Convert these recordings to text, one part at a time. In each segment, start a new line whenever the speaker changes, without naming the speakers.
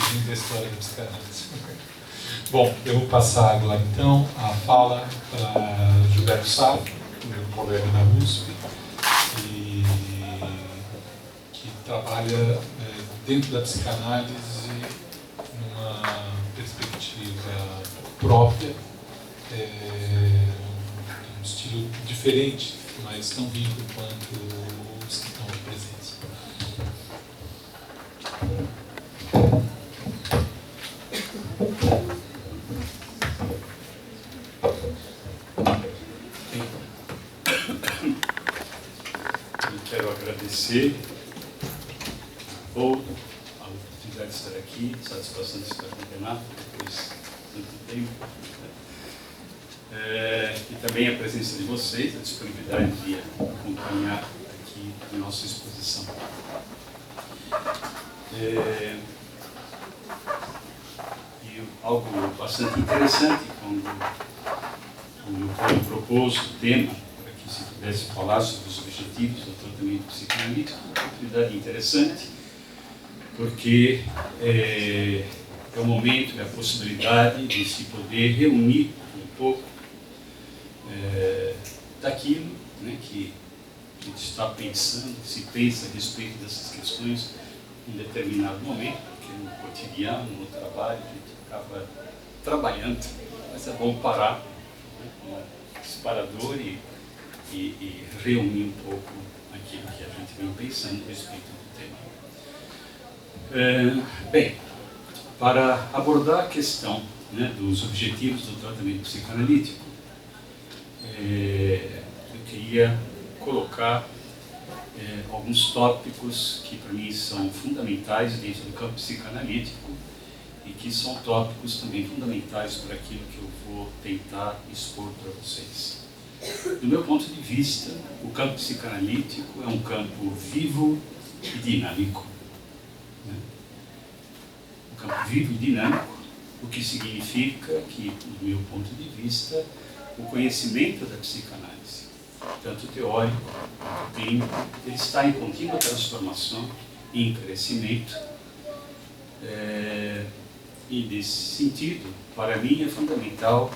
pouquinho da história da psicanálise. Bom, eu vou passar agora então a fala para Gilberto Safra, meu colega da USP, que trabalha dentro da psicanálise numa perspectiva própria, um estilo diferente, mas tão rico quanto os que estão aqui presentes.
Eu quero agradecer a oportunidade de estar aqui, satisfação de estar com o Renato depois de tanto tempo. E também a presença de vocês, a disponibilidade de acompanhar aqui a nossa exposição. E algo bastante interessante quando o Paulo propôs o tema, para que se pudesse falar sobre os objetivos do tratamento psicanalítico, uma oportunidade interessante, porque é o momento, é a possibilidade de se poder reunir um pouco daquilo, né, que a gente está pensando, que se pensa a respeito dessas questões em determinado momento, porque no cotidiano, no trabalho, a gente acaba trabalhando, mas é bom parar, né, com um disparador e reunir um pouco aquilo que a gente vem pensando a respeito do tema. Bem, para abordar a questão, né, dos objetivos do tratamento psicanalítico, eu queria colocar alguns tópicos que para mim são fundamentais dentro do campo psicanalítico e que são tópicos também fundamentais para aquilo que eu vou tentar expor para vocês. Do meu ponto de vista, o campo psicanalítico é um campo vivo e dinâmico. Né? Um campo vivo e dinâmico, o que significa que, do meu ponto de vista, o conhecimento da psicanálise, tanto teórico quanto clínico, ele está em contínua transformação e em crescimento. E nesse sentido, para mim é fundamental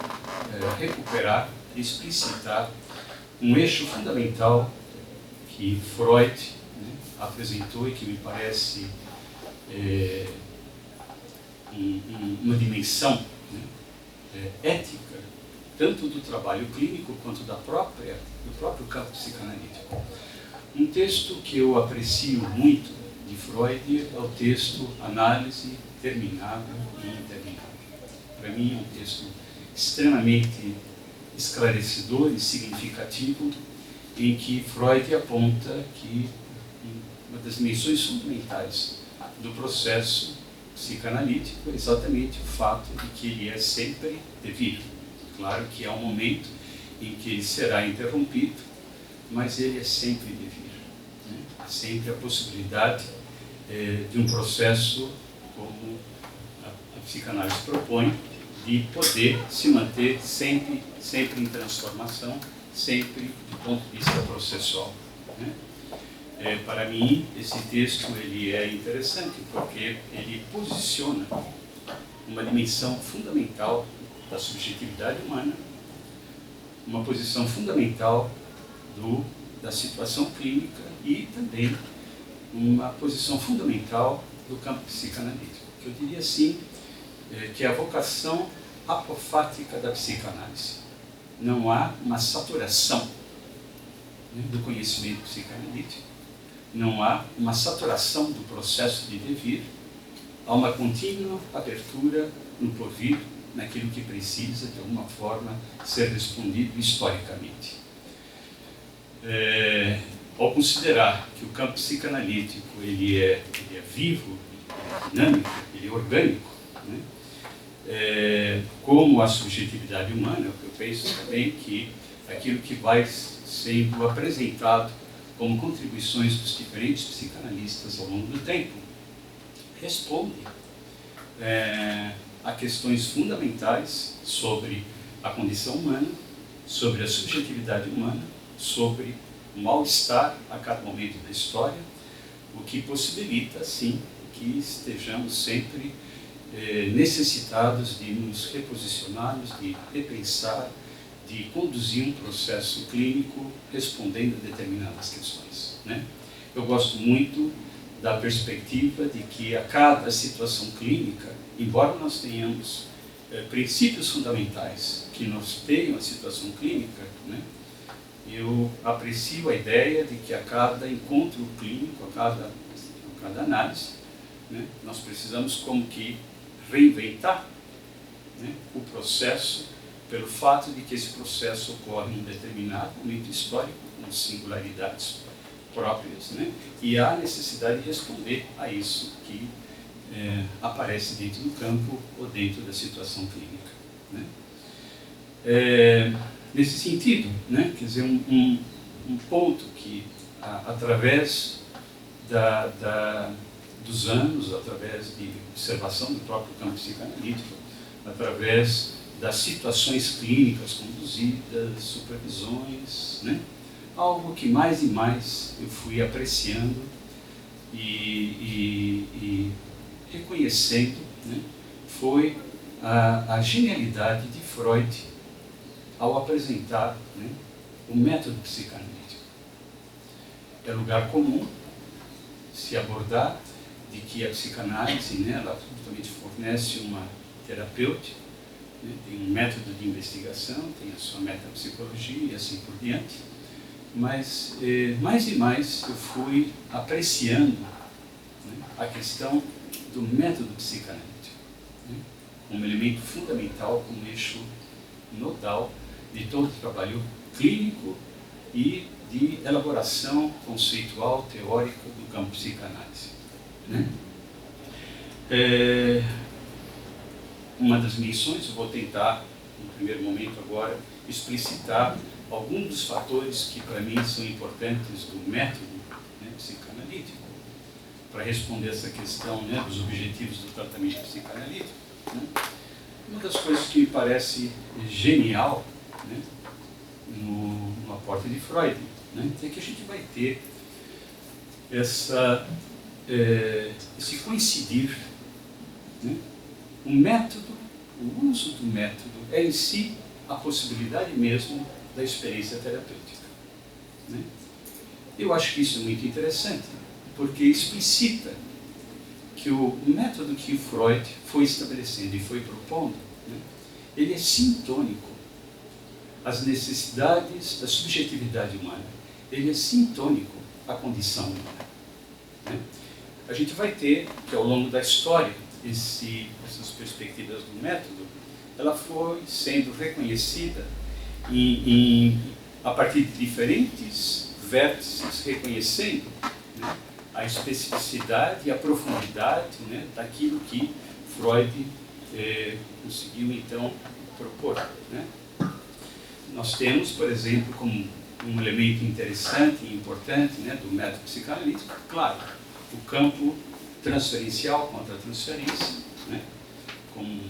recuperar, explicitar um eixo fundamental que Freud, né, apresentou e que me parece uma dimensão, né, ética, tanto do trabalho clínico quanto do próprio campo psicanalítico. Um texto que eu aprecio muito de Freud é o texto Análise Terminável e Interminável. Para mim é um texto extremamente esclarecedor e significativo, em que Freud aponta que uma das dimensões fundamentais do processo psicanalítico é exatamente o fato de que ele é sempre devir. Claro que há um momento em que ele será interrompido, mas ele é sempre devir. Né? Há sempre a possibilidade de um processo, como a psicanálise propõe, de poder se manter sempre em transformação, sempre do ponto de vista processual. Né? Para mim, esse texto ele é interessante porque ele posiciona uma dimensão fundamental da subjetividade humana, uma posição fundamental da situação clínica e também uma posição fundamental do campo psicanalítico. Que eu diria assim, que é a vocação apofática da psicanálise. Não há uma saturação, né, do conhecimento psicanalítico, não há uma saturação do processo de devir, há uma contínua abertura no porvir, naquilo que precisa, de alguma forma, ser respondido historicamente. Ao considerar que o campo psicanalítico ele é vivo, ele é dinâmico, ele é orgânico, né? Como a subjetividade humana, eu penso também que aquilo que vai sendo apresentado como contribuições dos diferentes psicanalistas ao longo do tempo responde a questões fundamentais sobre a condição humana, sobre a subjetividade humana, sobre o mal-estar a cada momento da história, o que possibilita, sim, que estejamos sempre necessitados de nos reposicionarmos, de repensar, de conduzir um processo clínico respondendo a determinadas questões, né? Eu gosto muito da perspectiva de que a cada situação clínica, embora nós tenhamos princípios fundamentais que norteiam a situação clínica, né, eu aprecio a ideia de que a cada encontro clínico, a cada análise, né, nós precisamos como que reinventar, né, o processo, pelo fato de que esse processo ocorre em um determinado momento histórico, com singularidades próprias, né, e há necessidade de responder a isso que aparece dentro do campo ou dentro da situação clínica, né. Nesse sentido, né, quer dizer, um ponto que, através dos anos, através de observação do próprio campo psicanalítico, através das situações clínicas conduzidas, supervisões, né, algo que mais e mais eu fui apreciando e reconhecendo, né, foi a genialidade de Freud ao apresentar, né, o método psicanalítico. É lugar comum se abordar de que a psicanálise, né, ela absolutamente fornece uma terapêutica, né, tem um método de investigação, tem a sua metapsicologia e assim por diante, mas mais e mais eu fui apreciando, né, a questão do método psicanalítico, né, como elemento fundamental, como eixo nodal de todo o trabalho clínico e de elaboração conceitual, teórica do campo psicanálise, né? Uma das missões, eu vou tentar, no primeiro momento agora, explicitar alguns dos fatores que para mim são importantes do método, né, psicanalítico, para responder essa questão, né, dos objetivos do tratamento psicanalítico, né? Uma das coisas que me parece genial, né, no aporte de Freud, né, é que a gente vai ter esse coincidir, né, o método, o uso do método é em si a possibilidade mesmo da experiência terapêutica, né? Eu acho que isso é muito interessante, porque explicita que o método que Freud foi estabelecendo e foi propondo, né, ele é sintônico às necessidades da subjetividade humana, ele é sintônico à condição humana, né? A gente vai ter que ao longo da história, essas perspectivas do método, ela foi sendo reconhecida a partir de diferentes vértices, reconhecendo, né, a especificidade e a profundidade, né, daquilo que Freud conseguiu então propor, né. Nós temos, por exemplo, como um elemento interessante e importante, né, do método psicanalítico, claro, o campo transferencial contra a transferência, né, como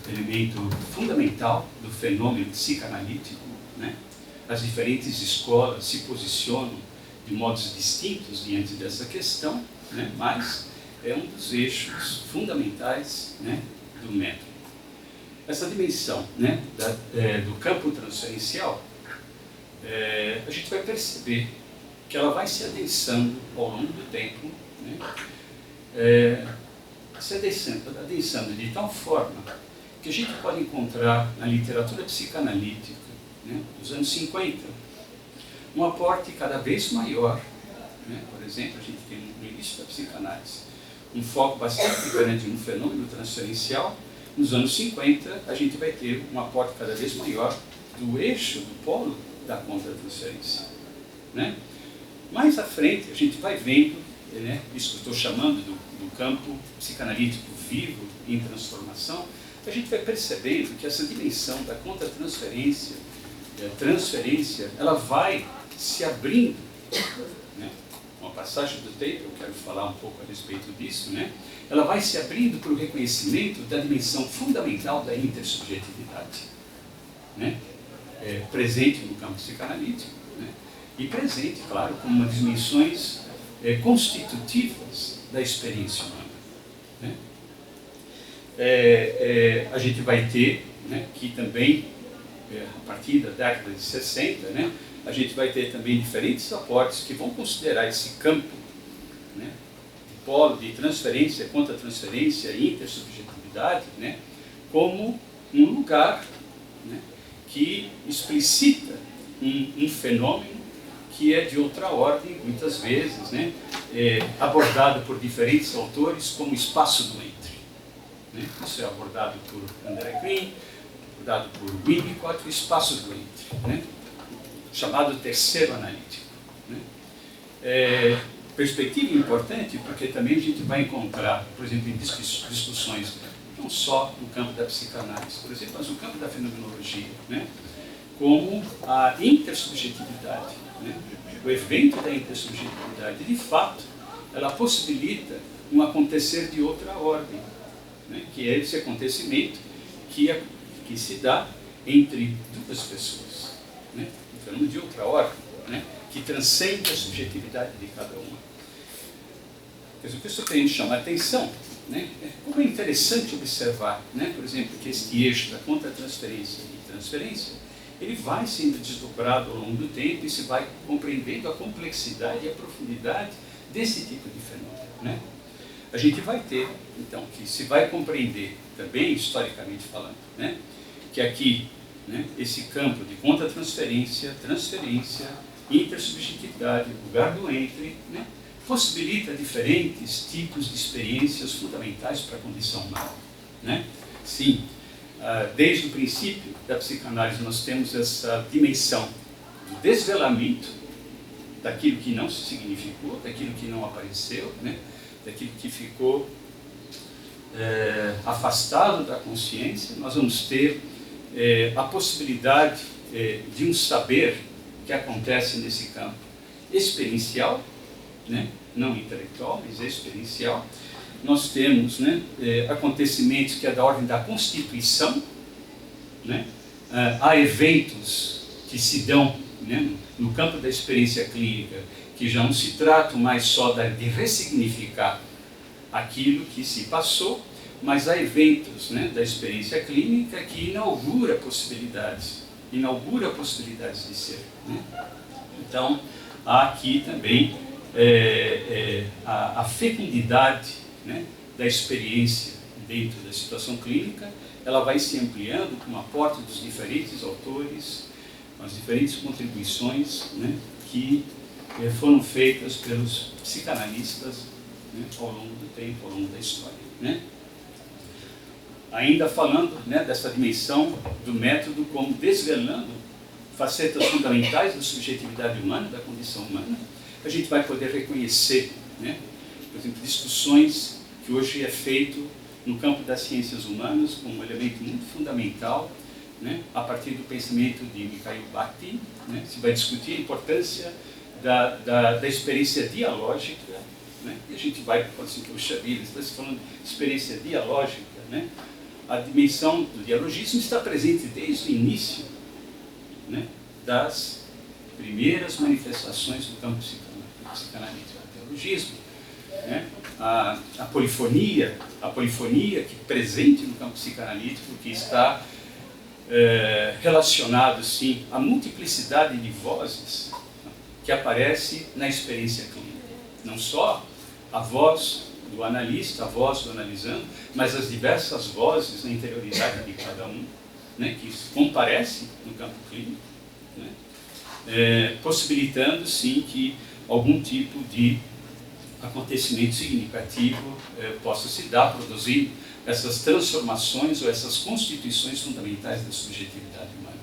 elemento fundamental do fenômeno psicanalítico, né. As diferentes escolas se posicionam de modos distintos diante dessa questão, né, mas é um dos eixos fundamentais, né, do método. Essa dimensão, né, do campo transferencial, a gente vai perceber que ela vai se adensando ao longo do tempo, né, se adensando de tal forma que a gente pode encontrar na literatura psicanalítica, né, dos anos 50, um aporte cada vez maior, né? Por exemplo, a gente tem no início da psicanálise um foco bastante grande no fenômeno transferencial. Nos anos 50, a gente vai ter um aporte cada vez maior do eixo, do polo da contratransferência, né? Mais à frente, a gente vai vendo, né, isso que eu estou chamando do campo psicanalítico vivo em transformação, a gente vai percebendo que essa dimensão da contratransferência, transferência, ela vai se abrindo, né? Uma passagem do tempo, eu quero falar um pouco a respeito disso, né? Ela vai se abrindo para o reconhecimento da dimensão fundamental da intersubjetividade, né? Presente no campo psicanalítico, né? E presente, claro, como uma das dimensões constitutivas da experiência humana, né? a gente vai ter, né, que também, a partir da década de 60, né, a gente vai ter também diferentes aportes que vão considerar esse campo, né, de polo, de transferência, contra-transferência e intersubjetividade, né, como um lugar, né, que explicita um fenômeno que é de outra ordem, muitas vezes, né, abordado por diferentes autores como espaço do entre. Né? Isso é abordado por André Green, abordado por Winnicott, o espaço do entre, né? Chamado terceiro analítico. Né? Perspectiva importante porque também a gente vai encontrar, por exemplo, em discussões não só no campo da psicanálise, por exemplo, mas no campo da fenomenologia, né? Como a intersubjetividade, né? O evento da intersubjetividade, de fato, ela possibilita um acontecer de outra ordem, né? Que é esse acontecimento que se dá entre duas pessoas, né? Um fenômeno de outra ordem, né? Que transcende a subjetividade de cada uma. Mas o que eu estou querendo chamar a atenção, né? Como é interessante observar, né? Por exemplo, que este eixo da contra-transferência e transferência, ele vai sendo desdobrado ao longo do tempo e se vai compreendendo a complexidade e a profundidade desse tipo de fenômeno, né? A gente vai ter, então, que se vai compreender também, historicamente falando, né, que aqui, né, esse campo de contra-transferência, transferência, intersubjetividade, lugar do entre, né, possibilita diferentes tipos de experiências fundamentais para a condição humana, né? Sim, desde o princípio da psicanálise nós temos essa dimensão do desvelamento daquilo que não se significou, daquilo que não apareceu, né? Daquilo que ficou afastado da consciência. Nós vamos ter a possibilidade de um saber que acontece nesse campo experiencial, né? Não intelectual, mas experiencial. Nós temos, né, acontecimentos que é da ordem da constituição, né? Há eventos que se dão, né, no campo da experiência clínica, que já não se tratam mais só de ressignificar aquilo que se passou, mas há eventos, né, da experiência clínica que inaugura possibilidades de ser, né? Então, há aqui também a fecundidade, né, da experiência dentro da situação clínica. Ela vai se ampliando com o aporte dos diferentes autores, com as diferentes contribuições, né, que foram feitas pelos psicanalistas, né, ao longo do tempo, ao longo da história, né? Ainda falando, né, dessa dimensão do método como desvelando facetas fundamentais da subjetividade humana, da condição humana, a gente vai poder reconhecer, né, por exemplo, discussões que hoje é feito no campo das ciências humanas como um elemento muito fundamental, né, a partir do pensamento de Mikhail Bakhtin, né? Se vai discutir a importância da experiência dialógica, né? E a gente vai, assim, puxa vida, está se falando de experiência dialógica, né? A dimensão do dialogismo está presente desde o início, né, das primeiras manifestações do campo psicanalítico, o dialogismo, né? A polifonia que é presente no campo psicanalítico, que está relacionado, sim, à multiplicidade de vozes que aparece na experiência clínica. Não só a voz do analista, a voz do analisando, mas as diversas vozes na interioridade de cada um, né, que comparece no campo clínico, né, possibilitando, sim, que algum tipo de acontecimento significativo possa se dar, produzindo essas transformações ou essas constituições fundamentais da subjetividade humana.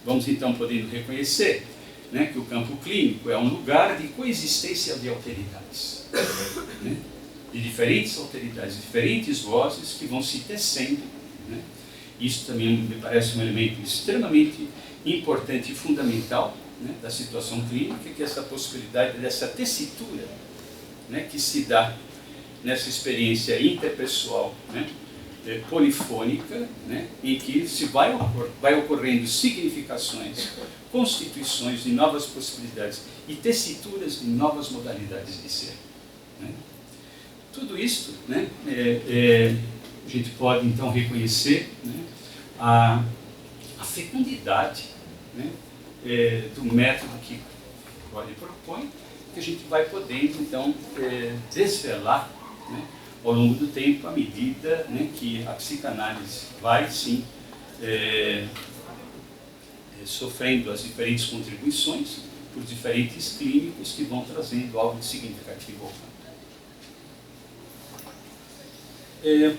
Vamos então podendo reconhecer, né, que o campo clínico é um lugar de coexistência de alteridades, né, de diferentes alteridades, diferentes vozes que vão se tecendo, né. Isso também me parece um elemento extremamente importante e fundamental, né, da situação clínica, que é essa possibilidade dessa tessitura, né, que se dá nessa experiência interpessoal, né, polifônica, né, em que se vai ocorrendo significações, constituições de novas possibilidades e tessituras de novas modalidades de ser, né. Tudo isto, né, gente pode então reconhecer, né, a fecundidade, né, do método que Freud propõe, que a gente vai podendo então desvelar, né, ao longo do tempo, à medida, né, que a psicanálise vai sim sofrendo as diferentes contribuições por diferentes clínicos que vão trazendo algo de significativo ao campo.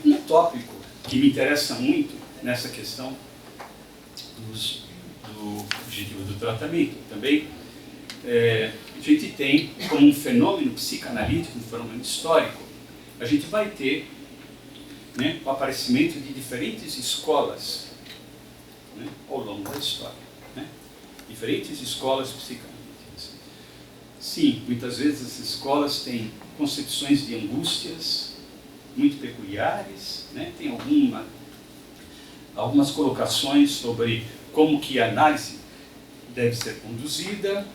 Um tópico que me interessa muito nessa questão do objetivo do tratamento também, a gente tem como um fenômeno psicanalítico, um fenômeno histórico, a gente vai ter, né, o aparecimento de diferentes escolas, né, ao longo da história. Né? Diferentes escolas psicanalíticas. Sim, muitas vezes as escolas têm concepções de angústias muito peculiares, né? Tem algumas colocações sobre como que a análise deve ser conduzida,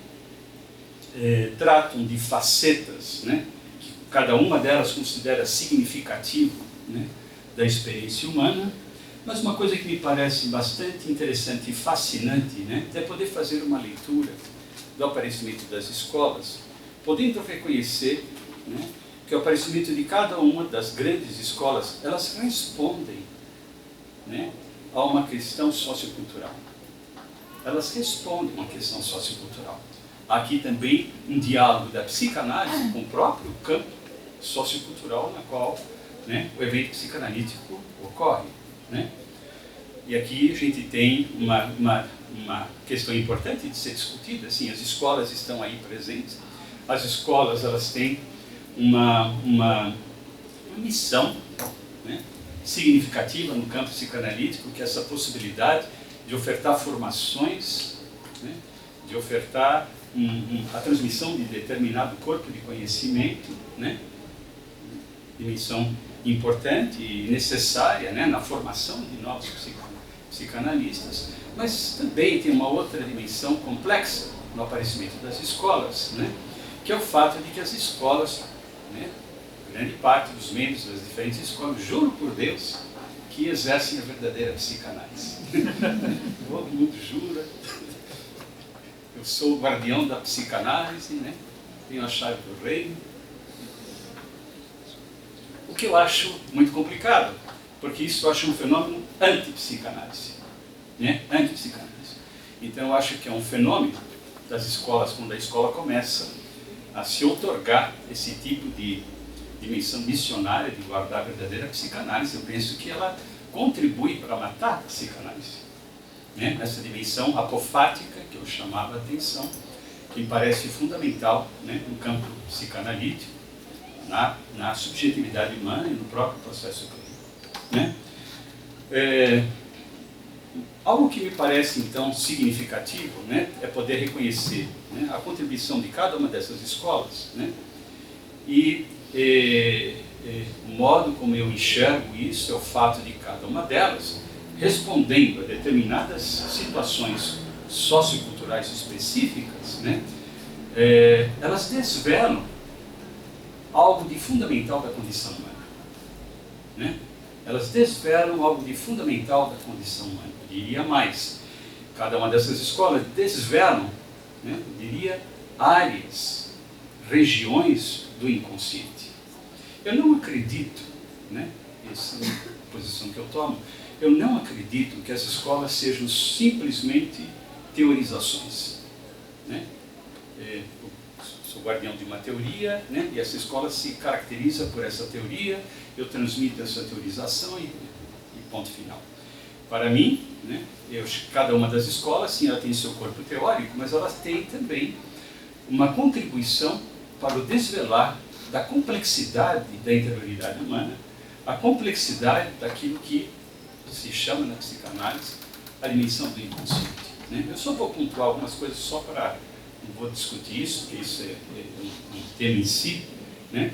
tratam de facetas, né, que cada uma delas considera significativo, né, da experiência humana, mas uma coisa que me parece bastante interessante e fascinante, né, é poder fazer uma leitura do aparecimento das escolas, podendo reconhecer, né, que o aparecimento de cada uma das grandes escolas, elas respondem, né, a uma questão sociocultural. Elas respondem a uma questão sociocultural. Aqui também um diálogo da psicanálise com o próprio campo sociocultural na qual, né, o evento psicanalítico ocorre. Né? E aqui a gente tem uma questão importante de ser discutida. Assim, as escolas estão aí presentes. As escolas, elas têm uma missão, né, significativa no campo psicanalítico, que é essa possibilidade de ofertar formações, né, de ofertar a transmissão de determinado corpo de conhecimento, né, dimensão importante e necessária, né, na formação de novos psicanalistas, mas também tem uma outra dimensão complexa no aparecimento das escolas, né, que é o fato de que as escolas, né, grande parte dos membros das diferentes escolas, juro por Deus, que exercem a verdadeira psicanálise. Todo mundo jura. Eu sou o guardião da psicanálise, né? Tenho a chave do reino. O que eu acho muito complicado, porque isso eu acho um fenômeno antipsicanálise. Né? Antipsicanálise. Então eu acho que é um fenômeno das escolas, quando a escola começa a se outorgar esse tipo de dimensão missionária de guardar a verdadeira psicanálise. Eu penso que ela contribui para matar a psicanálise. Né? Essa dimensão apofática que eu chamava a atenção, que me parece fundamental, né, no campo psicanalítico, na subjetividade humana e no próprio processo clínico. Né? Algo que me parece, então, significativo, né, é poder reconhecer, né, a contribuição de cada uma dessas escolas, né, e o modo como eu enxergo isso é o fato de cada uma delas respondendo a determinadas situações socioculturais específicas, né, elas desvelam algo de fundamental da condição humana. Né? Elas desvelam algo de fundamental da condição humana. Eu diria mais, cada uma dessas escolas desvelam, né, eu diria, áreas, regiões do inconsciente. Eu não acredito, né, essa é a posição que eu tomo, eu não acredito que as escolas sejam simplesmente teorizações. Né? Eu sou guardião de uma teoria, né, e essa escola se caracteriza por essa teoria, eu transmito essa teorização e ponto final. Para mim, né, cada uma das escolas, sim, ela tem seu corpo teórico, mas ela tem também uma contribuição para o desvelar da complexidade da interioridade humana, a complexidade daquilo que se chama na psicanálise a dimensão do inconsciente. Né? Eu só vou pontuar algumas coisas só para, não vou discutir isso, porque isso é um tema em si, né?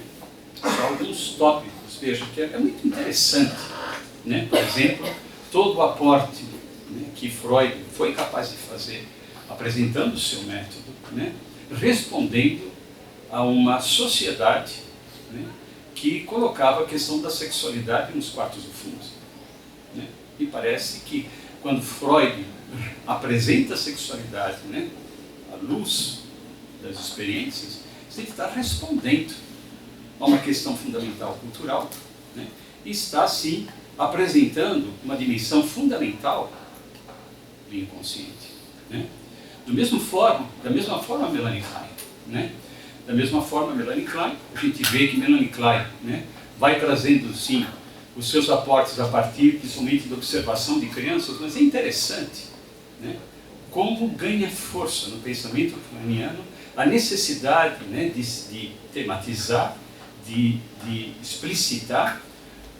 Só alguns tópicos, veja, que é muito interessante. Né? Por exemplo, todo o aporte, né, que Freud foi capaz de fazer, apresentando o seu método, né, respondendo a uma sociedade, né, que colocava a questão da sexualidade nos quartos do fundo. Né? E parece que quando Freud apresenta a sexualidade, né, à luz das experiências, ele está respondendo a uma questão fundamental cultural, né, e está, sim, apresentando uma dimensão fundamental do inconsciente. Né? Da mesma forma, Melanie Klein. Né? Da mesma forma, Melanie Klein, a gente vê que Melanie Klein, né, vai trazendo, sim, os seus aportes a partir, principalmente, da observação de crianças, mas é interessante, né, como ganha força no pensamento kleiniano a necessidade, né, de tematizar, de explicitar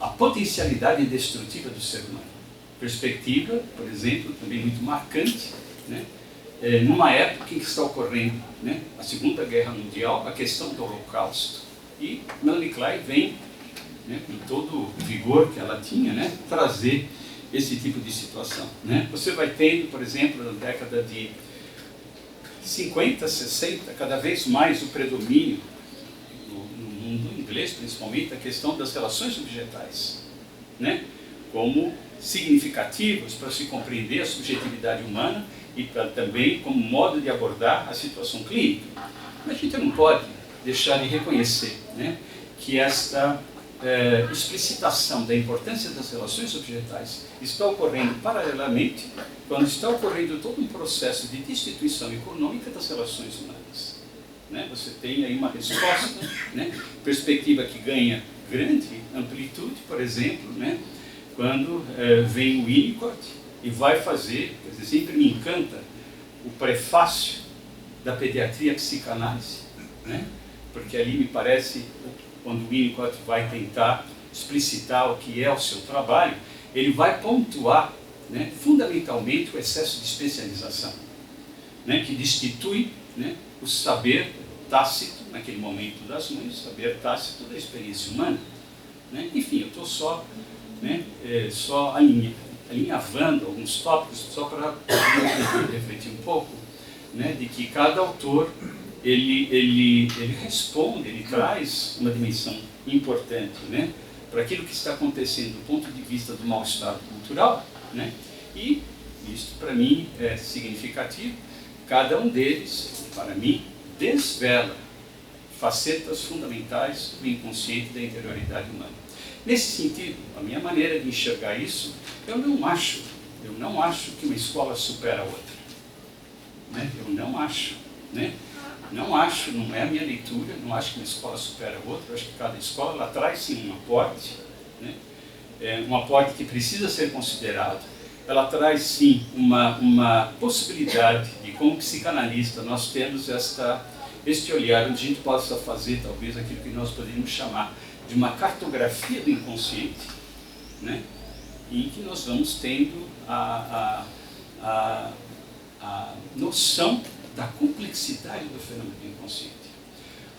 a potencialidade destrutiva do ser humano. Perspectiva, por exemplo, também muito marcante, né, numa época em que está ocorrendo, né, a Segunda Guerra Mundial, a questão do Holocausto, e Melanie Klein vem, né, com todo o vigor que ela tinha, né, trazer esse tipo de situação. Né? Você vai tendo, por exemplo, na década de 50, 60, cada vez mais o predomínio, no mundo inglês principalmente, a questão das relações objetais, né, como significativas para se compreender a subjetividade humana e também como modo de abordar a situação clínica. Mas a gente não pode deixar de reconhecer, né, que esta explicitação da importância das relações objetais está ocorrendo paralelamente quando está ocorrendo todo um processo de destituição econômica das relações humanas. Né? Você tem aí uma resposta, né, perspectiva que ganha grande amplitude, por exemplo, né, quando vem o Winnicott e vai fazer, quer dizer, sempre me encanta o prefácio da pediatria psicanálise, né? Porque ali me parece, quando o Winnicott vai tentar explicitar o que é o seu trabalho, ele vai pontuar, né, fundamentalmente o excesso de especialização, né, que destitui, né, o saber tácito, naquele momento das mães, o saber tácito da experiência humana. Né? Enfim, eu estou só, né, só alinhavando alguns tópicos, só para refletir um pouco, né, de que cada autor ele responde, ele traz uma dimensão importante, né, para aquilo que está acontecendo do ponto de vista do mal-estar cultural, né, e isso para mim é significativo. Cada um deles, para mim, desvela facetas fundamentais do inconsciente da interioridade humana. Nesse sentido, a minha maneira de enxergar isso, eu não acho que uma escola supera a outra. Né? Eu não acho, né? Não acho, não é a minha leitura, não acho que uma escola supera a outra. Eu acho que cada escola ela traz sim um aporte, né? Um aporte que precisa ser considerado. Ela traz sim uma possibilidade de, como psicanalista, nós temos este olhar onde a gente possa fazer talvez aquilo que nós poderíamos chamar de uma cartografia do inconsciente, né? Em que nós vamos tendo a noção da complexidade do fenômeno do inconsciente.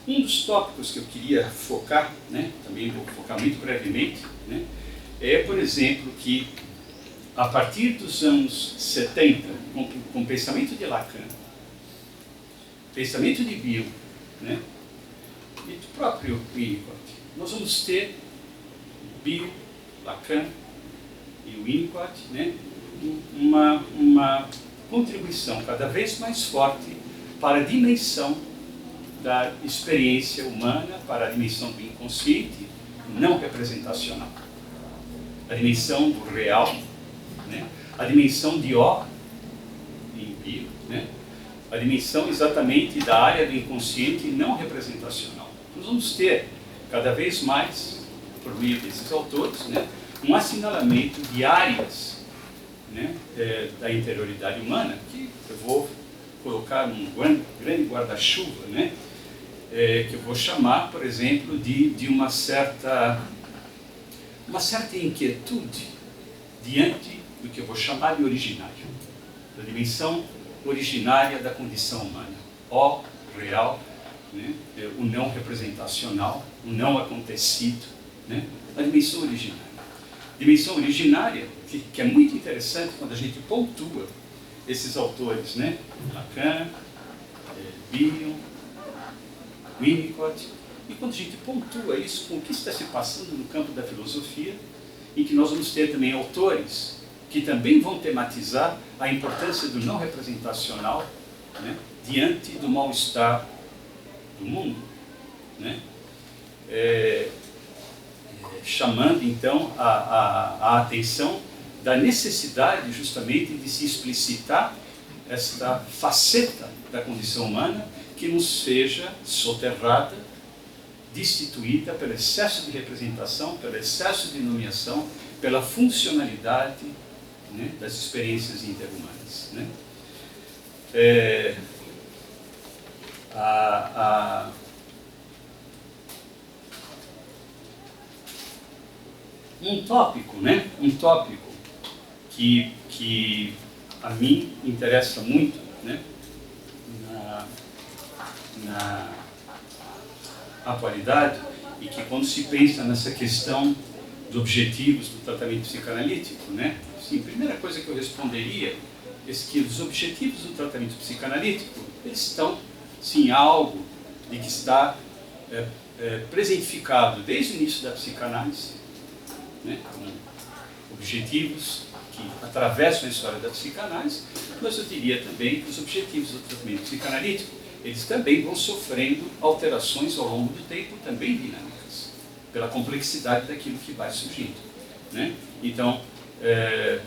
Um dos tópicos que eu queria focar, né, também vou focar muito brevemente, né, é, por exemplo, que a partir dos anos 70, com o pensamento de Lacan, pensamento de Bill, né, e do próprio Winnicott, nós vamos ter Bill, Lacan e Winnicott, né, uma contribuição cada vez mais forte para a dimensão da experiência humana, para a dimensão do inconsciente não representacional, a dimensão do real, né, a dimensão de O em Bill, né, a dimensão exatamente da área do inconsciente não representacional. Nós vamos ter cada vez mais, por meio desses autores, né, um assinalamento de áreas, né, da interioridade humana, que eu vou colocar num grande guarda-chuva, né, que eu vou chamar, por exemplo, de uma certa inquietude diante do que eu vou chamar de originário, da dimensão originária da condição humana, o real, né, o não representacional, o não acontecido, né, a dimensão originária. Dimensão originária, que é muito interessante quando a gente pontua esses autores, né? Lacan, Bion, Winnicott, E quando a gente pontua isso com o que está se passando no campo da filosofia, em que nós vamos ter também autores que também vão tematizar a importância do não representacional, né, diante do mal-estar do mundo, né? Chamando então a atenção da necessidade justamente de se explicitar esta faceta da condição humana que nos seja soterrada, destituída pelo excesso de representação, pelo excesso de nomeação, pela funcionalidade, né, das experiências interhumanas, né? Um tópico, né? Um tópico que a mim interessa muito, né, na atualidade, e que quando se pensa nessa questão dos objetivos do tratamento psicanalítico, né, sim, a primeira coisa que eu responderia é que os objetivos do tratamento psicanalítico, eles estão, sim, algo de que está presentificado desde o início da psicanálise, né, com objetivos que atravessam a história da psicanálise, mas eu diria também que os objetivos do tratamento psicanalítico, eles também vão sofrendo alterações ao longo do tempo, também dinâmicas, pela complexidade daquilo que vai surgindo, né? Então,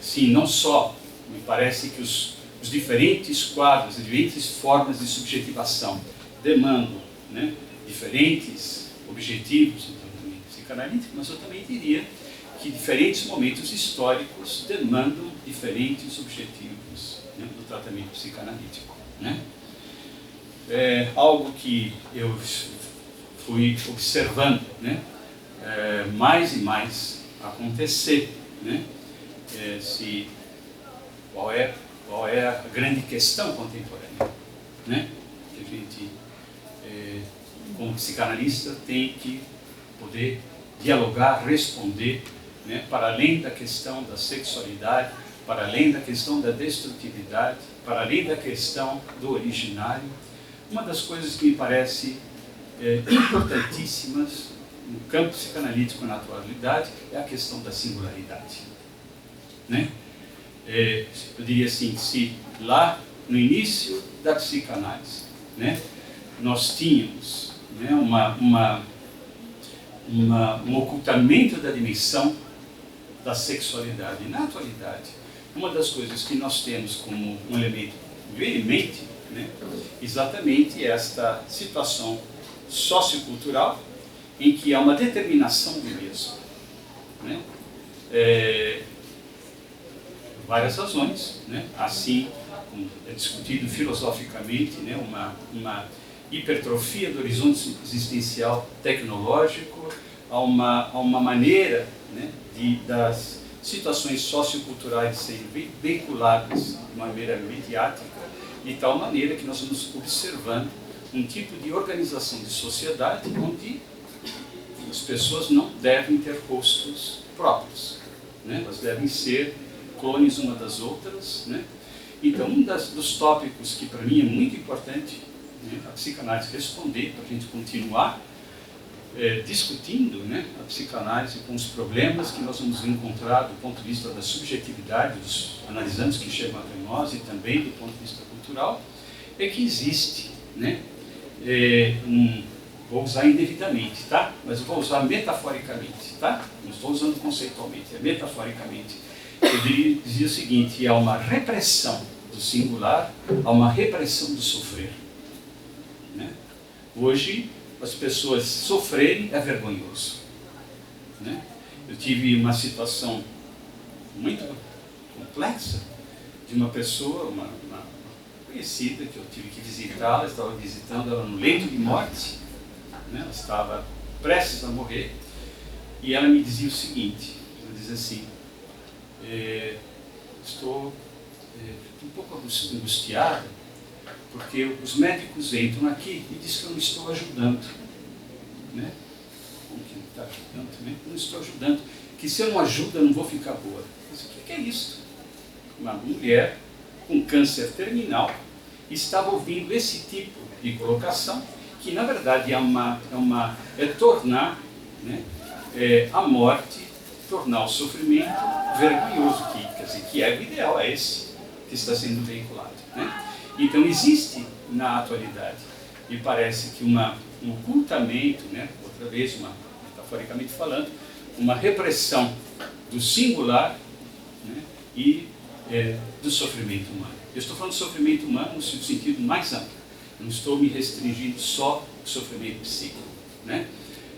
sim, não só me parece que os diferentes quadros, as diferentes formas de subjetivação demandam, né, diferentes objetivos do tratamento psicanalítico, mas eu também diria que diferentes momentos históricos demandam diferentes objetivos, né, do tratamento psicanalítico, né? Algo que eu fui observando, né, mais e mais acontecer, né? Qual é a grande questão contemporânea, né, que a gente, como psicanalista, tem que poder dialogar, responder, né, para além da questão da sexualidade, para além da questão da destrutividade, para além da questão do originário. Uma das coisas que me parece importantíssimas no campo psicanalítico na atualidade é a questão da singularidade, né? Eu diria assim, se lá no início da psicanálise, né, nós tínhamos, né, um ocultamento da dimensão da sexualidade. Na atualidade, uma das coisas que nós temos como um elemento veemente, né, exatamente esta situação sociocultural em que há uma determinação do mesmo, né? Várias razões, né? Assim como é discutido filosoficamente, né, uma hipertrofia do horizonte existencial tecnológico, a uma maneira, né, das situações socioculturais serem veiculadas de maneira mediática, de tal maneira que nós vamos observando um tipo de organização de sociedade onde as pessoas não devem ter rostos próprios, né? Elas devem ser clones uma das outras, né? Então, dos tópicos que para mim é muito importante, né, a psicanálise responder, para a gente continuar discutindo, né, a psicanálise com os problemas que nós vamos encontrar do ponto de vista da subjetividade dos analisantes que chegam até nós e também do ponto de vista cultural, é que existe, né, vou usar indevidamente, tá? Mas eu vou usar metaforicamente, tá? Não estou usando conceitualmente, é metaforicamente. Eu dizia o seguinte: há uma repressão do singular, há uma repressão do sofrer, né? Hoje, as pessoas sofrerem é vergonhoso, né? Eu tive uma situação muito complexa de uma pessoa, uma conhecida, que eu tive que visitá-la, estava visitando ela no leito de morte, né? Ela estava prestes a morrer, e ela me dizia o seguinte, ela dizia assim: estou um pouco angustiada, porque os médicos entram aqui e dizem que eu não estou ajudando, né? Como que não está ajudando também? Eu não estou ajudando, que se eu não ajudo eu não vou ficar boa. Mas o que é isso? Uma mulher com câncer terminal estava ouvindo esse tipo de colocação que na verdade é tornar, né, a morte, tornar o sofrimento vergonhoso, quer dizer, que é o ideal, é esse que está sendo veiculado, né? Então existe na atualidade, e parece que um ocultamento, né, outra vez, metaforicamente falando, uma repressão do singular, né, e do sofrimento humano. Eu estou falando de sofrimento humano no sentido mais amplo. Eu não estou me restringindo só ao sofrimento psíquico, né?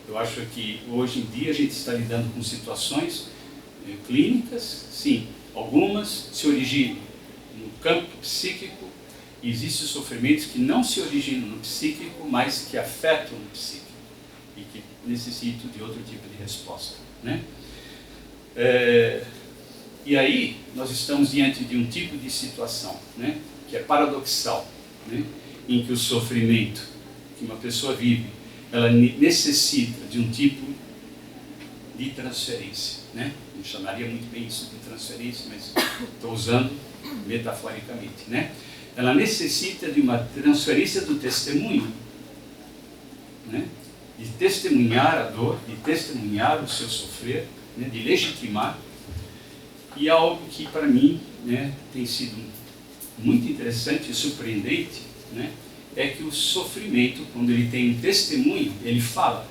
Eu acho que hoje em dia a gente está lidando com situações clínicas, sim, algumas se originam no campo psíquico, e existem sofrimentos que não se originam no psíquico, mas que afetam o psíquico e que necessitam de outro tipo de resposta, né? E aí nós estamos diante de um tipo de situação, né, que é paradoxal, né, em que o sofrimento que uma pessoa vive, ela necessita de um tipo de transferência, né? Não chamaria muito bem isso de transferência, mas estou usando metaforicamente, né? Ela necessita de uma transferência do testemunho, né? De testemunhar a dor, de testemunhar o seu sofrer, né? De legitimar. E algo que para mim, né, tem sido muito interessante e surpreendente, né, é que o sofrimento, quando ele tem um testemunho, ele fala,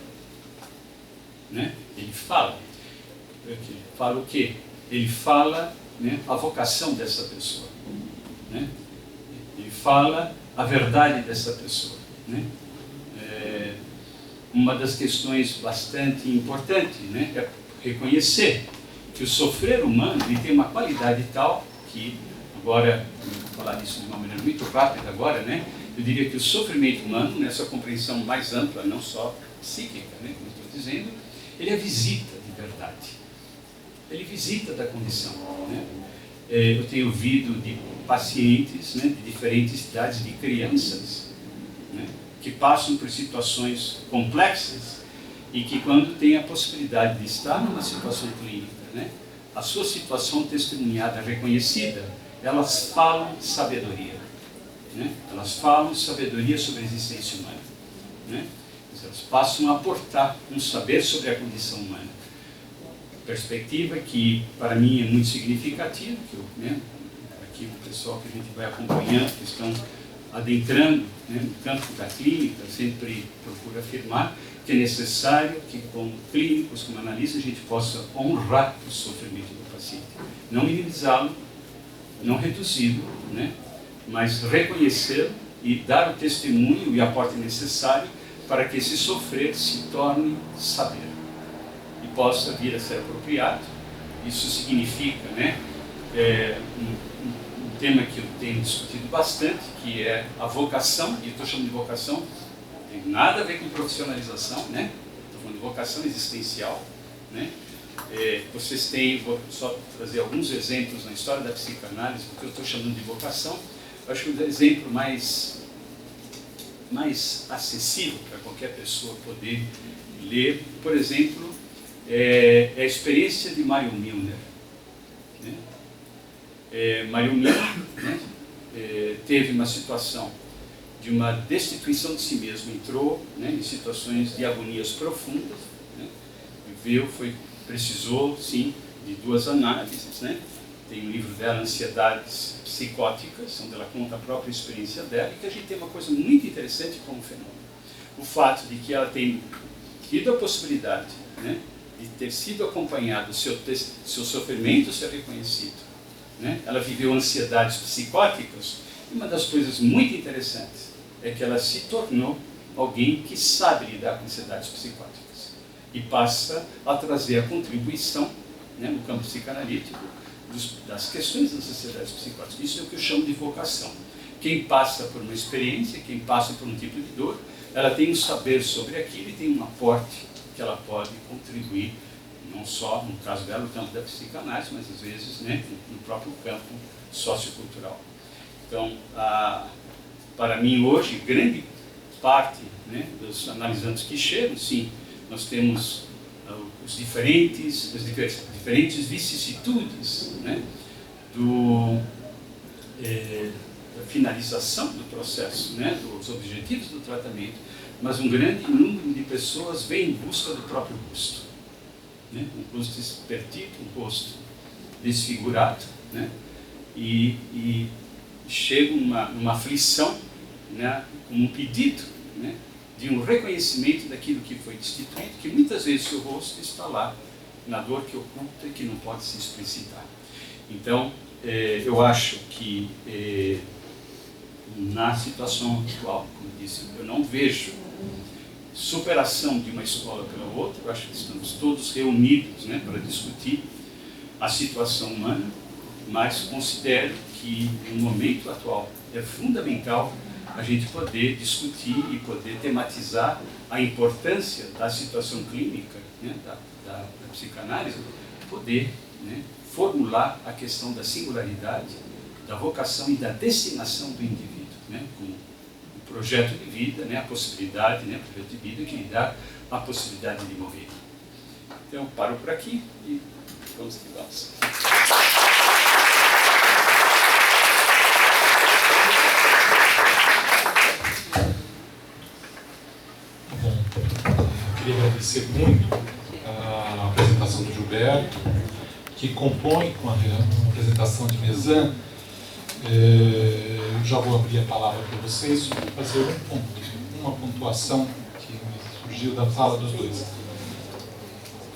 né? Ele fala. Fala o quê? Ele fala, né, a vocação dessa pessoa, né? Ele fala a verdade dessa pessoa, né? Uma das questões bastante importantes, né, é reconhecer que o sofrer humano ele tem uma qualidade tal que, agora, vou falar disso de uma maneira muito rápida agora, né? Eu diria que o sofrimento humano, nessa compreensão mais ampla, não só psíquica, né, como estou dizendo, ele é visita de verdade. Ele visita da condição, né? Eu tenho ouvido de pacientes, né, de diferentes idades, de crianças, né, que passam por situações complexas e que, quando têm a possibilidade de estar numa situação clínica, né, a sua situação testemunhada, reconhecida, elas falam sabedoria, né? Elas falam sabedoria sobre a existência humana, né? Elas passam a aportar um saber sobre a condição humana. Perspectiva que para mim é muito significativa, que eu, né, aqui o pessoal que a gente vai acompanhando, que estão adentrando, né, no campo da clínica, sempre procura afirmar que é necessário que, como clínicos, como analistas, a gente possa honrar o sofrimento do paciente, não minimizá-lo, não reduzi-lo, né, mas reconhecê-lo e dar o testemunho e aporte necessário para que esse sofrer se torne saber e possa vir a ser apropriado. Isso significa, né, um tema que eu tenho discutido bastante, que é a vocação, e estou chamando de vocação, não tem nada a ver com profissionalização, né? Estou falando de vocação existencial, né? Vocês têm, vou só trazer alguns exemplos na história da psicanálise, porque eu estou chamando de vocação. Eu acho que o exemplo mais acessível para qualquer pessoa poder ler, por exemplo, é a experiência de Mário Milner, né? Mário Milner, né, teve uma situação de uma destituição de si mesmo, entrou, né, em situações de agonias profundas, né, viveu, precisou, sim, de 2 análises, né? Tem um livro dela, Ansiedades Psicóticas, onde ela conta a própria experiência dela, e que a gente tem uma coisa muito interessante como fenômeno. O fato de que ela tem tido a possibilidade, né, de ter sido acompanhado, o seu sofrimento ser reconhecido, né? Ela viveu ansiedades psicóticas, e uma das coisas muito interessantes é que ela se tornou alguém que sabe lidar com ansiedades psicóticas e passa a trazer a contribuição, né, no campo psicanalítico das questões das ansiedades psicóticas. Isso é o que eu chamo de vocação. Quem passa por uma experiência, quem passa por um tipo de dor, ela tem um saber sobre aquilo e tem um aporte que ela pode contribuir, não só, no caso dela, no campo da psicanálise, mas às vezes, né, no próprio campo sociocultural. Então, para mim hoje, grande parte, né, dos analisandos que chegam, sim, nós temos as diferentes vicissitudes, né, da finalização do processo, né, dos objetivos do tratamento, mas um grande número de pessoas vem em busca do próprio rosto, né? Um rosto perdido, um rosto desfigurado, né? E chega numa aflição, né? Como um pedido, né? De um reconhecimento daquilo que foi destituído, que muitas vezes o rosto está lá, na dor que oculta e que não pode se explicitar. Então, eu acho que na situação atual, como disse, eu não vejo superação de uma escola pela outra. Eu acho que estamos todos reunidos, né, para discutir a situação humana, mas considero que no momento atual é fundamental a gente poder discutir e poder tematizar a importância da situação clínica, né, da psicanálise, poder, né, formular a questão da singularidade, da vocação e da destinação do indivíduo, né, com o projeto de vida, né, a possibilidade, né, o projeto de vida que lhe dá a possibilidade de morrer. Então, paro por aqui e vamos que vamos.
Bom, eu queria agradecer muito a apresentação do Gilberto, que compõe com a apresentação de Mezan. Eu já vou abrir a palavra para vocês para fazer um ponto, uma pontuação que surgiu da fala dos dois.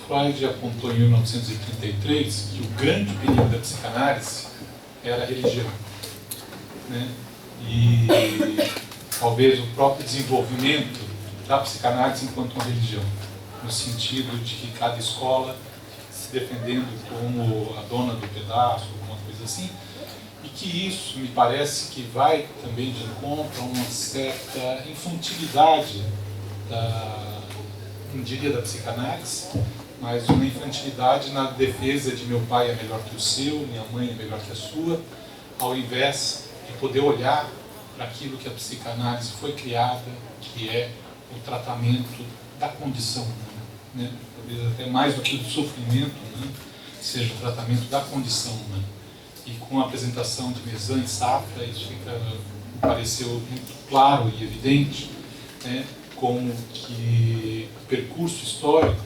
Freud apontou em 1933 que o grande perigo da psicanálise era a religião, né? E talvez o próprio desenvolvimento da psicanálise enquanto uma religião, no sentido de que cada escola se defendendo como a dona do pedaço, alguma coisa assim, e que isso me parece que vai também de encontro a uma certa infantilidade não diria da psicanálise, mas uma infantilidade na defesa de meu pai é melhor que o seu, minha mãe é melhor que a sua, ao invés de poder olhar para aquilo que a psicanálise foi criada, que é o tratamento da condição humana, né? Talvez até mais do que do sofrimento humano, seja o tratamento da condição humana. E com a apresentação de Mezan e Safra, isso me pareceu muito claro e evidente, né? Como que o percurso histórico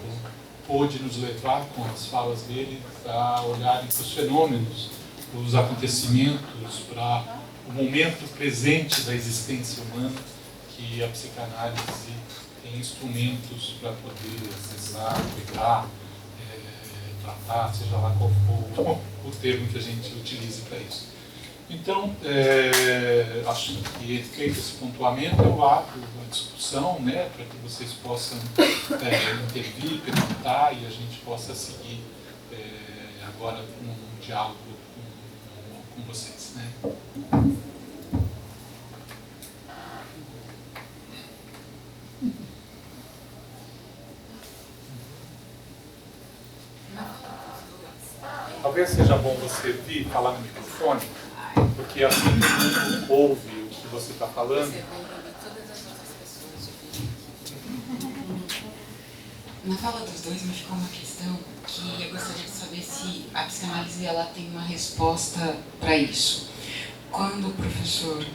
pôde nos levar, com as falas dele, a olharem para os fenômenos, os acontecimentos, para o momento presente da existência humana, que a psicanálise tem instrumentos para poder acessar, cuidar, tratar, seja lá qual for o termo que a gente utilize para isso. Então, acho que feito esse pontuamento, eu abro a discussão, né, para que vocês possam intervir, perguntar e a gente possa seguir agora um diálogo com vocês, né? Talvez seja bom você vir falar no microfone, porque assim todo mundo ouve o que você está falando.
Na fala dos dois me ficou uma questão que eu gostaria de saber se a psicanálise ela tem uma resposta para isso. Quando o professor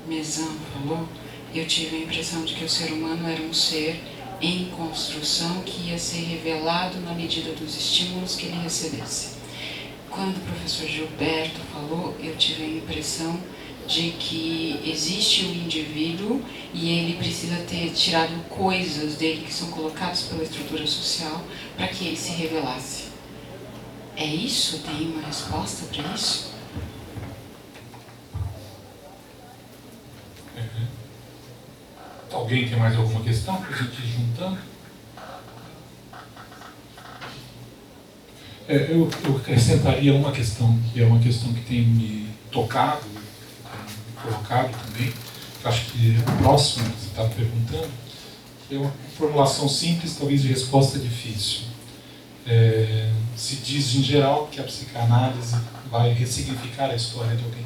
Mezan falou, eu tive a impressão de que o ser humano era um ser em construção que ia ser revelado na medida dos estímulos que ele recebesse. Quando o professor Gilberto falou, eu tive a impressão de que existe um indivíduo e ele precisa ter tirado coisas dele que são colocadas pela estrutura social para que ele se revelasse. É isso? Tem uma resposta para isso?
Alguém tem mais alguma questão para a gente ir juntando? Eu acrescentaria uma questão, que é uma questão que tem me tocado, tem me colocado também, que acho que é próximo que você está me perguntando, que é uma formulação simples, talvez de resposta difícil. Se diz em geral que a psicanálise vai ressignificar a história de alguém.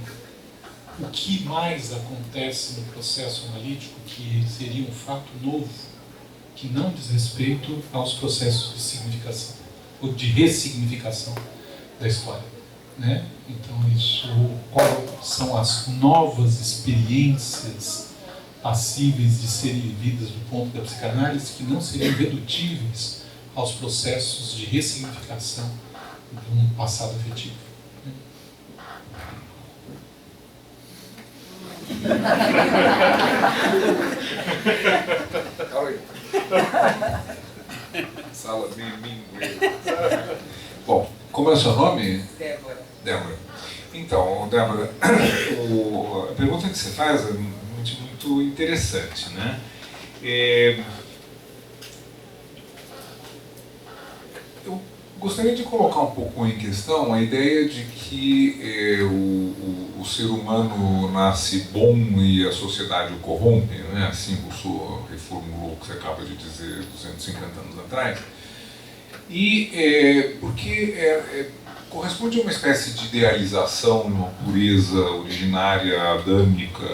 O que mais acontece no processo analítico que seria um fato novo, que não diz respeito aos processos de significação, ou de ressignificação da história, né? Então, quais são as novas experiências passíveis de serem vividas do ponto da psicanálise, que não seriam redutíveis aos processos de ressignificação de um passado afetivo.
Sala bilingue. Bom, como é o seu nome?
Débora.
Débora. Então, Débora, a pergunta que você faz é muito interessante, né? Eu gostaria de colocar um pouco em questão a ideia de que o ser humano nasce bom e a sociedade o corrompe, né? Assim Rousseau reformulou o que você acaba de dizer 250 anos atrás. E porque corresponde a uma espécie de idealização, uma pureza originária adâmica,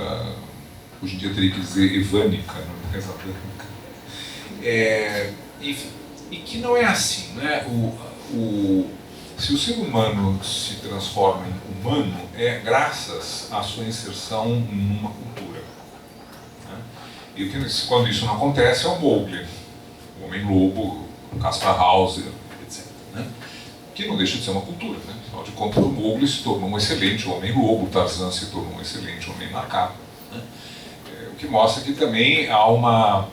hoje em dia teria que dizer evânica, não é adâmica. Enfim, e que não é assim, né? Se o ser humano se transforma em humano, é graças à sua inserção numa cultura. Né? E quando isso não acontece, é o Mowgli, o Homem-Lobo, o Kaspar Hauser, etc. Né? Que não deixa de ser uma cultura. Né? Afinal de contas, o Mowgli se tornou um excelente Homem-Lobo, o Tarzan se tornou um excelente Homem-Macaco. Né? O que mostra que também há uma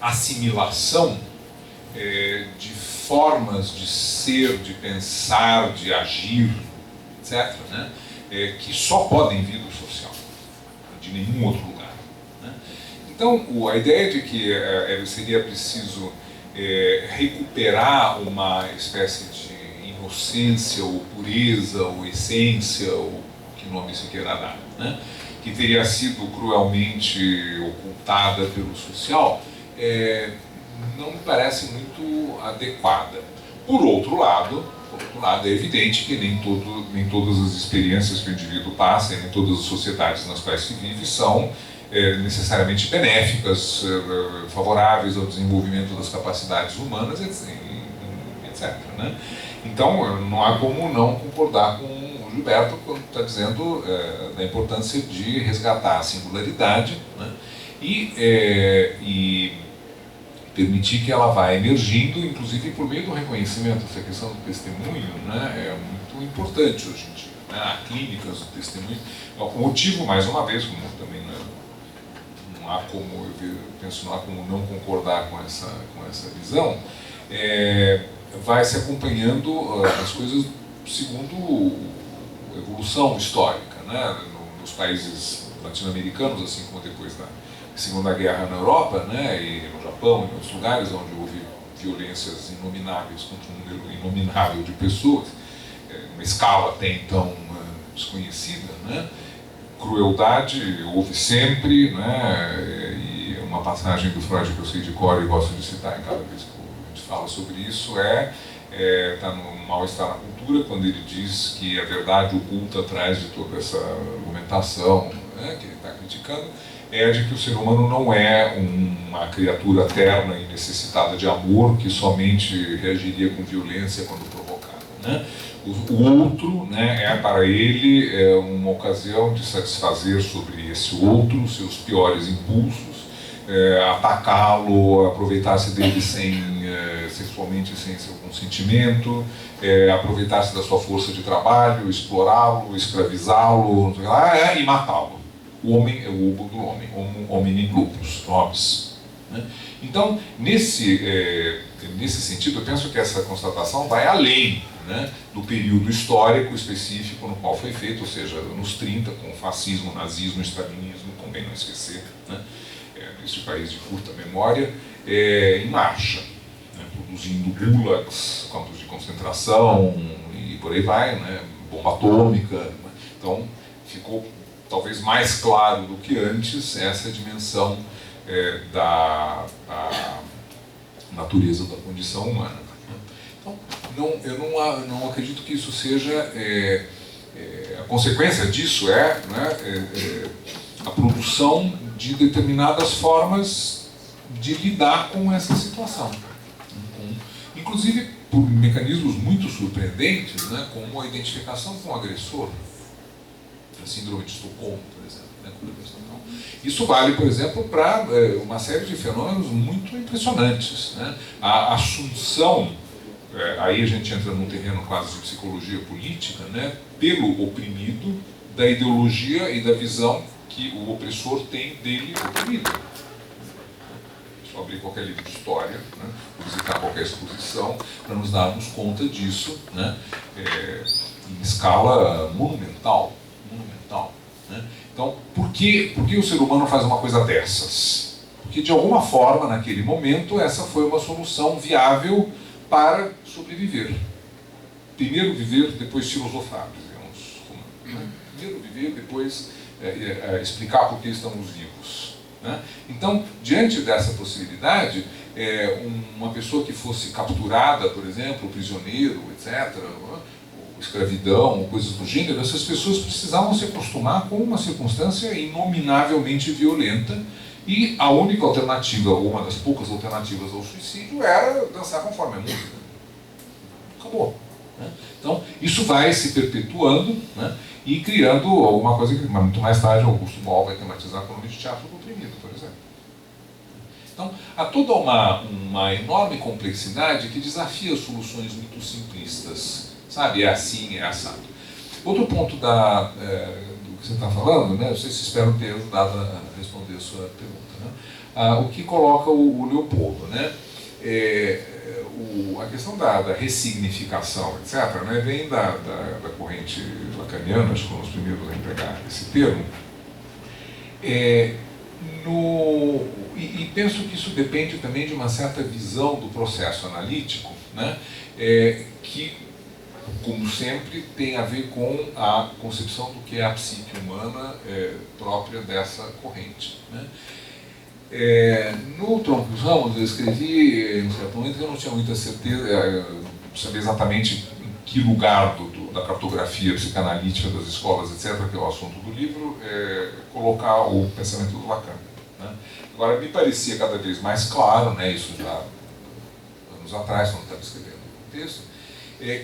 assimilação de formas de ser, de pensar, de agir, etc., né? Que só podem vir do social, de nenhum outro lugar. Né? Então, a ideia de que seria preciso recuperar uma espécie de inocência, ou pureza, ou essência, ou que nome se queira dar, né? Que teria sido cruelmente ocultada pelo social, não me parece muito adequada. Por outro lado, é evidente que nem todas as experiências que o indivíduo passa, nem todas as sociedades nas quais se vive são necessariamente benéficas, favoráveis ao desenvolvimento das capacidades humanas, etc. Né? Então, não há como não concordar com o Gilberto quando está dizendo da importância de resgatar a singularidade, né? E permitir que ela vá emergindo, inclusive por meio do reconhecimento. Essa questão do testemunho, né, é muito importante hoje em dia. Né? Há clínicas do testemunho. O motivo, mais uma vez, como também não há como, eu penso, não há como não concordar com essa visão, vai se acompanhando as coisas segundo a evolução histórica, né? Nos países latino-americanos, assim como depois da Segunda Guerra na Europa, né, e no Japão e em outros lugares onde houve violências inomináveis contra um número inominável de pessoas, uma escala até então desconhecida, né? Crueldade houve sempre, né? E uma passagem do Freud que eu sei de cor e gosto de citar em cada vez que a gente fala sobre isso está no Mal-Estar na Cultura, quando ele diz que a verdade oculta atrás de toda essa argumentação, né, que ele está criticando, é de que o ser humano não é uma criatura terna e necessitada de amor que somente reagiria com violência quando provocada. Né? O outro, né, é para ele uma ocasião de satisfazer sobre esse outro seus piores impulsos, atacá-lo, aproveitar-se dele sexualmente sem seu consentimento, aproveitar-se da sua força de trabalho, explorá-lo, escravizá-lo, e matá-lo. O homem é o ovo do homem, hominum lupus, nobis. Né? Então, nesse sentido, eu penso que essa constatação vai além, né, do período histórico específico no qual foi feito, ou seja, nos 30, com o fascismo, o nazismo, o stalinismo, convém não esquecer, né, neste país de curta memória, em marcha, né, produzindo gulags, campos de concentração e por aí vai, né, bomba atômica. Né? Então, ficou talvez mais claro do que antes essa dimensão da natureza da condição humana. Então, eu não acredito que isso seja... a consequência disso a produção de determinadas formas de lidar com essa situação. Inclusive por mecanismos muito surpreendentes, né, como a identificação com o agressor. A síndrome de Estocolmo, por exemplo. Né? Isso vale, por exemplo, para uma série de fenômenos muito impressionantes. Né? A assunção, aí a gente entra num terreno quase de psicologia política, né? Pelo oprimido, da ideologia e da visão que o opressor tem dele oprimido. Só abrir qualquer livro de história, né? Visitar qualquer exposição, para nos darmos conta disso, né? Em escala monumental. Né? Então, por que o ser humano faz uma coisa dessas? Porque, de alguma forma, naquele momento, essa foi uma solução viável para sobreviver. Primeiro viver, depois filosofar, dizemos. Primeiro viver, depois explicar por que estamos vivos. Né? Então, diante dessa possibilidade, uma pessoa que fosse capturada, por exemplo, prisioneiro, etc., escravidão, ou coisas do gênero, essas pessoas precisavam se acostumar com uma circunstância inominavelmente violenta, e a única alternativa, ou uma das poucas alternativas ao suicídio, era dançar conforme a música. Acabou. Né? Então, isso vai se perpetuando, né? E criando alguma coisa que muito mais tarde Augusto Boal vai tematizar com o nome de teatro do oprimido, por exemplo. Então, há toda uma enorme complexidade que desafia soluções muito simplistas. Sabe, é assim, é assado. Outro ponto do que você está falando, né, não sei se espero ter ajudado a responder a sua pergunta, né? O que coloca o Leopoldo, né? A questão da ressignificação, etc., né, vem da corrente lacaniana, acho que foram os primeiros a empregar esse termo, e penso que isso depende também de uma certa visão do processo analítico, né, que, como sempre, tem a ver com a concepção do que é a psique humana própria dessa corrente. Né? No Tronco dos Ramos, eu escrevi, em um certo momento, que eu não tinha muita certeza, saber exatamente em que lugar da cartografia psicanalítica das escolas, etc., que é o assunto do livro, colocar o pensamento do Lacan. Né? Agora, me parecia cada vez mais claro, né, isso já anos atrás, quando estava escrevendo o texto,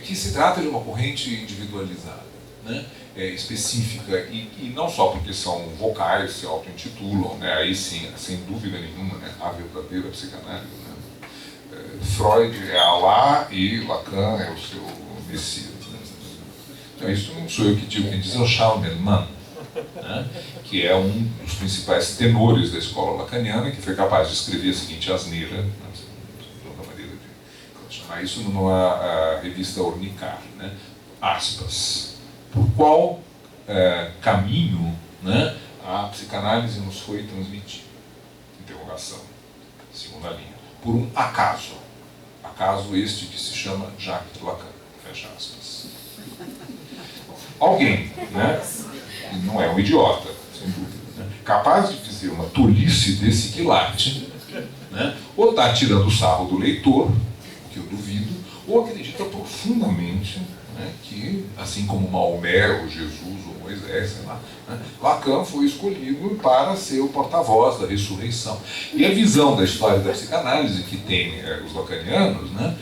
que se trata de uma corrente individualizada, né? Específica, e não só porque são vocais, se auto-intitulam, né? Aí sim, sem dúvida nenhuma, né? A verdadeira psicanálise. Né? Freud é Alá e Lacan é o seu Messias. Né? Então, isso não sou eu que digo, quem diz é o Charles Melman, né? Que é um dos principais tenores da escola lacaniana, que foi capaz de escrever a seguinte asneira, né? Chamar isso numa revista Ornicar, né? Aspas. Por qual caminho, né, a psicanálise nos foi transmitida? Interrogação. Segunda linha. Por um acaso. Acaso este que se chama Jacques Lacan. Fecha aspas. Alguém, né? Não é um idiota, sem dúvida, né? Capaz de dizer uma tolice desse quilate, né? Ou está tirando o sarro do leitor, que eu duvido, ou acredita profundamente, né, que, assim como Maomé, ou Jesus, ou Moisés, sei lá, né, Lacan foi escolhido para ser o porta-voz da ressurreição. E a visão da história da psicanálise que tem os lacanianos, né,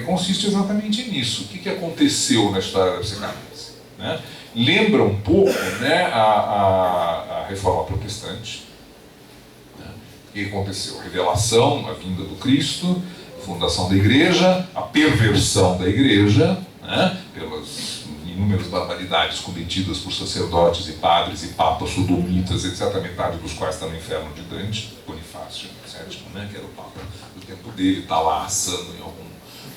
consiste exatamente nisso. O que aconteceu na história da psicanálise? Né? Lembra um pouco, né, a reforma protestante. Né? O que aconteceu? A revelação, a vinda do Cristo, fundação da igreja, a perversão da igreja, né, pelas inúmeras barbaridades cometidas por sacerdotes e padres e papas sodomitas, etc., metade dos quais está no inferno de Dante, Bonifácio VII, né, que era o papa do tempo dele, está lá assando em algum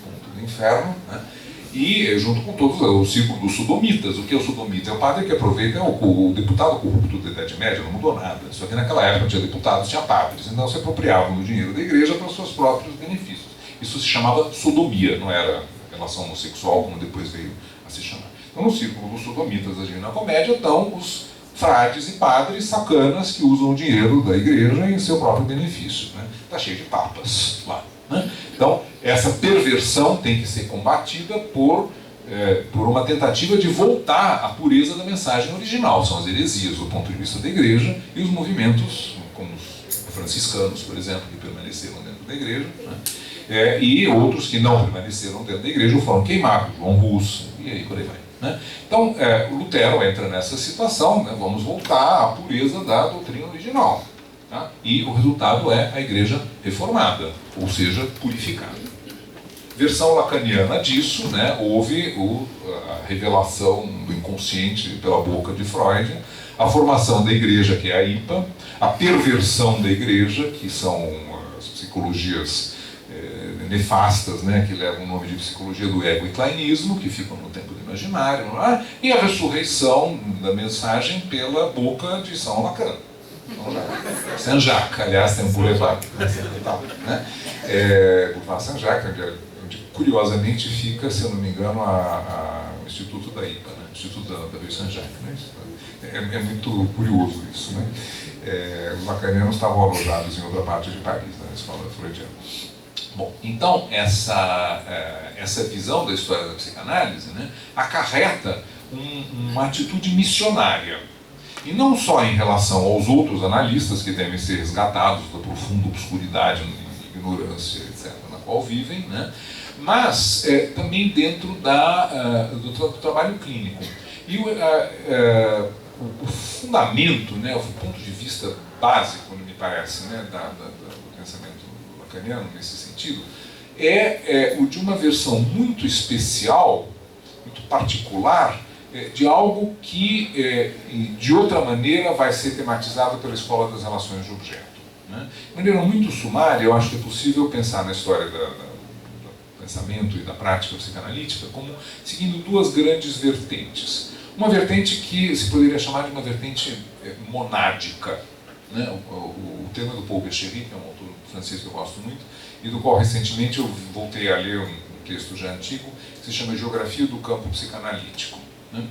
ponto do inferno, né, e junto com todos o círculo dos sodomitas. O que é o sodomita? É o padre que aproveita, o deputado corrupto da Idade Média, não mudou nada, só que naquela época tinha deputados, tinha padres, então se apropriavam do dinheiro da igreja para os seus próprios benefícios. Isso se chamava sodomia, não era relação homossexual, como depois veio a se chamar. Então, no círculo dos sodomitas da Divina Comédia estão os frades e padres sacanas que usam o dinheiro da igreja em seu próprio benefício. Está cheio de papas lá. Né? Então, essa perversão tem que ser combatida por uma tentativa de voltar à pureza da mensagem original. São as heresias do ponto de vista da igreja e os movimentos, como os franciscanos, por exemplo, que permaneceram dentro da igreja, né? E outros que não permaneceram dentro da igreja foram queimados, João Russo, e aí por aí vai. né? Então, Lutero entra nessa situação, né? Vamos voltar à pureza da doutrina original. Tá? E o resultado é a Igreja reformada, ou seja, purificada. Versão lacaniana disso, né? Houve a revelação do inconsciente pela boca de Freud, a formação da Igreja, que é a IPA, a perversão da Igreja, que são as psicologias nefastas, né, que levam o nome de psicologia do ego e klainismo, que ficam no tempo do imaginário, e a ressurreição da mensagem pela boca de São Lacan. Saint-Jacques, aliás, tem um boulevard, né? Boulevard Saint-Jacques, onde curiosamente fica, se eu não me engano, o Instituto da IPA, né? Instituto da Rue Saint-Jacques. Né? É muito curioso isso, né? Os lacanianos estavam alojados em outra parte de Paris, na escola freudiana. Bom, então essa visão da história da psicanálise, né, acarreta uma atitude missionária. E não só em relação aos outros analistas que devem ser resgatados da profunda obscuridade, ignorância, etc., na qual vivem, né, mas também dentro do trabalho clínico. E o fundamento, né, o ponto de vista básico, me parece, né, do pensamento lacaniano nesse sentido, é o de uma versão muito especial, muito particular, de algo que, de outra maneira, vai ser tematizado pela escola das relações de objeto. Né? De maneira muito sumária, eu acho que é possível pensar na história do pensamento e da prática psicanalítica como seguindo duas grandes vertentes. Uma vertente que se poderia chamar de uma vertente monádica. Né? O tema do Paul Bechery, que é um autor francês que eu gosto muito, e do qual recentemente eu voltei a ler um texto já antigo, que se chama Geografia do Campo Psicanalítico. Né?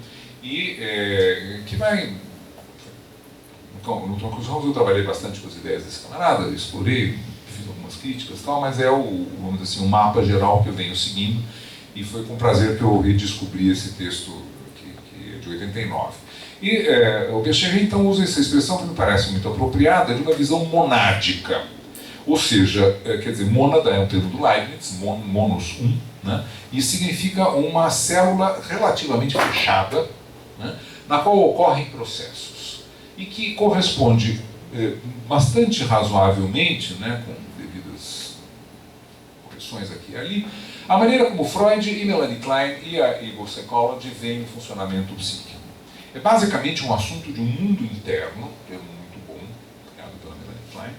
E que vai... Então, no Tronco dos Ramos eu trabalhei bastante com as ideias desse camarada, explorei, fiz algumas críticas e tal, mas vamos dizer assim, um mapa geral que eu venho seguindo, e foi com prazer que eu redescobri esse texto que é de 89. E o Bechery então usa essa expressão que me parece muito apropriada, de uma visão monádica. Ou seja, quer dizer, mônada é um termo do Leibniz, monos, né? E significa uma célula relativamente fechada, né? Na qual ocorrem processos. E que corresponde bastante razoavelmente, né, com devidas correções aqui e ali, a maneira como Freud e Melanie Klein e a Ego Psychology veem o funcionamento psíquico. É basicamente um assunto de um mundo interno, termo muito bom, criado pela Melanie Klein,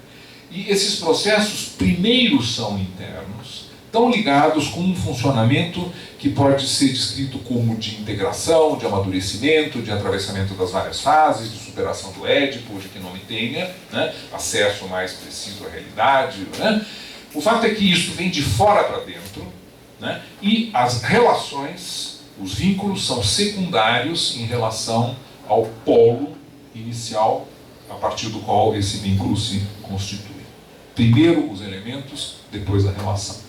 e esses processos primeiro são internos, estão ligados com um funcionamento que pode ser descrito como de integração, de amadurecimento, de atravessamento das várias fases, de superação do Édipo, de que não me tenha, né, acesso mais preciso à realidade. Né. O fato é que isso vem de fora para dentro, né, e as relações, os vínculos são secundários em relação ao polo inicial a partir do qual esse vínculo se constitui. Primeiro os elementos, depois a relação.